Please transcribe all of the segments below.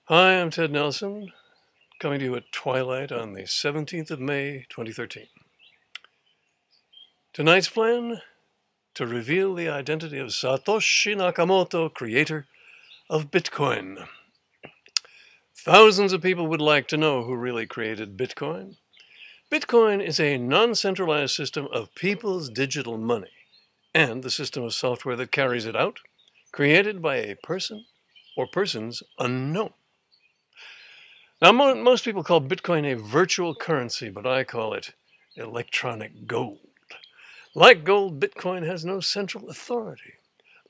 Hi, I'm Ted Nelson, coming to you at twilight on the 17th of May, 2013. Tonight's plan, to reveal the identity of Satoshi Nakamoto, creator of Bitcoin. Thousands of people would like to know who really created Bitcoin. Bitcoin is a non-centralized system of people's digital money and the system of software that carries it out, created by a person or persons unknown. Now, most people call Bitcoin a virtual currency, but I call it electronic gold. Like gold, Bitcoin has no central authority.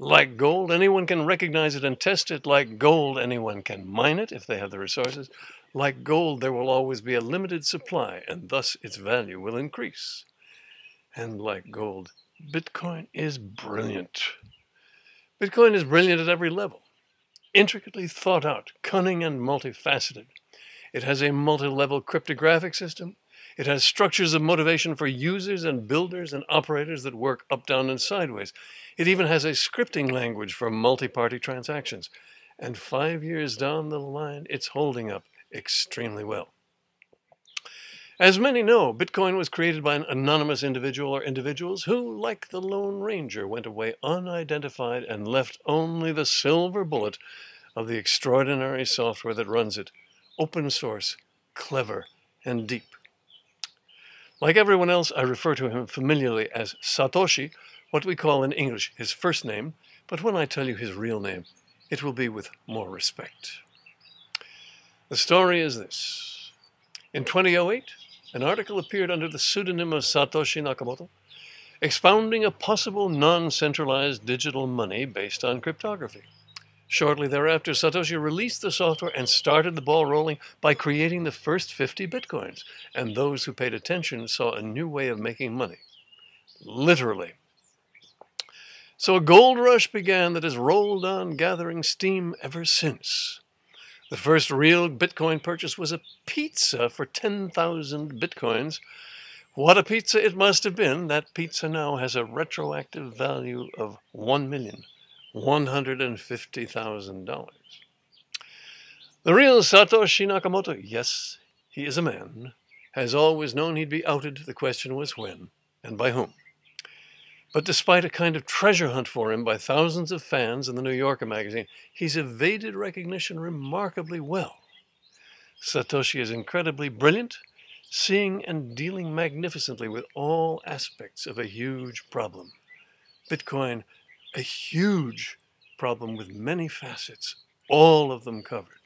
Like gold, anyone can recognize it and test it. Like gold, anyone can mine it if they have the resources. Like gold, there will always be a limited supply, and thus its value will increase. And like gold, Bitcoin is brilliant. Bitcoin is brilliant at every level. Intricately thought out, cunning and multifaceted. It has a multi-level cryptographic system. It has structures of motivation for users and builders and operators that work up, down, and sideways. It even has a scripting language for multi-party transactions. And 5 years down the line, it's holding up extremely well. As many know, Bitcoin was created by an anonymous individual or individuals who, like the Lone Ranger, went away unidentified and left only the silver bullet of the extraordinary software that runs it. Open source, clever, and deep. Like everyone else, I refer to him familiarly as Satoshi, what we call in English his first name, but when I tell you his real name, it will be with more respect. The story is this. In 2008, an article appeared under the pseudonym of Satoshi Nakamoto, expounding a possible non-centralized digital money based on cryptography. Shortly thereafter, Satoshi released the software and started the ball rolling by creating the first 50 bitcoins, and those who paid attention saw a new way of making money. Literally. So a gold rush began that has rolled on, gathering steam ever since. The first real Bitcoin purchase was a pizza for 10,000 bitcoins. What a pizza it must have been. That pizza now has a retroactive value of $1,150,000. The real Satoshi Nakamoto, yes, he is a man, has always known he'd be outed. The question was when and by whom. But despite a kind of treasure hunt for him by thousands of fans in the New Yorker magazine, he's evaded recognition remarkably well. Satoshi is incredibly brilliant, seeing and dealing magnificently with all aspects of a huge problem. Bitcoin, a huge problem with many facets, all of them covered.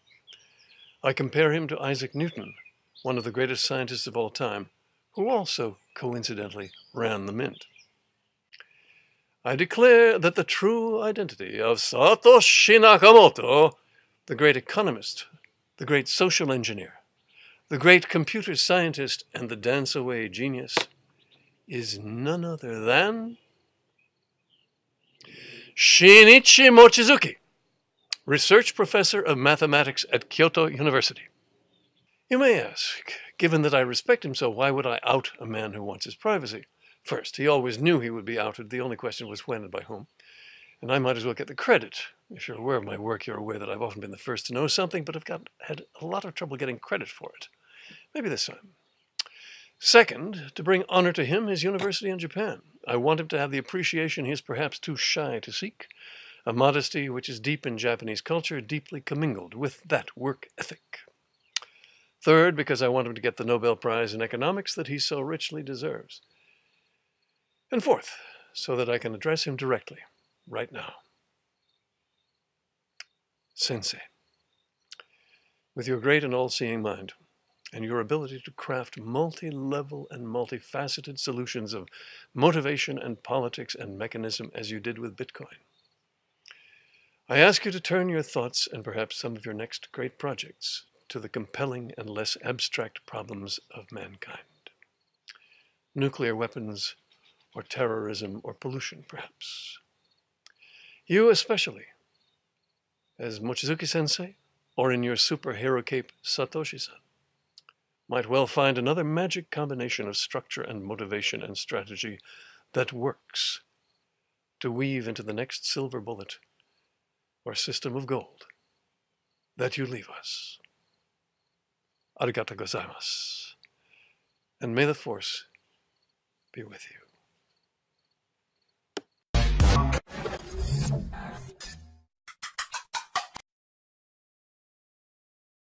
I compare him to Isaac Newton, one of the greatest scientists of all time, who also, coincidentally, ran the mint. I declare that the true identity of Satoshi Nakamoto, the great economist, the great social engineer, the great computer scientist, and the dance-away genius, is none other than Shinichi Mochizuki, research professor of mathematics at Kyoto University. You may ask, given that I respect him so, why would I out a man who wants his privacy? First, he always knew he would be outed. The only question was when and by whom. And I might as well get the credit. If you're aware of my work, you're aware that I've often been the first to know something, but I've had a lot of trouble getting credit for it. Maybe this time. Second, to bring honor to him, his university in Japan. I want him to have the appreciation he is perhaps too shy to seek, a modesty which is deep in Japanese culture, deeply commingled with that work ethic. Third, because I want him to get the Nobel Prize in economics that he so richly deserves. And fourth, so that I can address him directly, right now. Sensei, with your great and all-seeing mind, and your ability to craft multi-level and multifaceted solutions of motivation and politics and mechanism as you did with Bitcoin, I ask you to turn your thoughts and perhaps some of your next great projects to the compelling and less abstract problems of mankind. Nuclear weapons, or terrorism, or pollution, perhaps. You especially, as Mochizuki-sensei, or in your superhero cape, Satoshi-san, might well find another magic combination of structure and motivation and strategy that works to weave into the next silver bullet or system of gold that you leave us. Arigatou gozaimasu. And may the force be with you.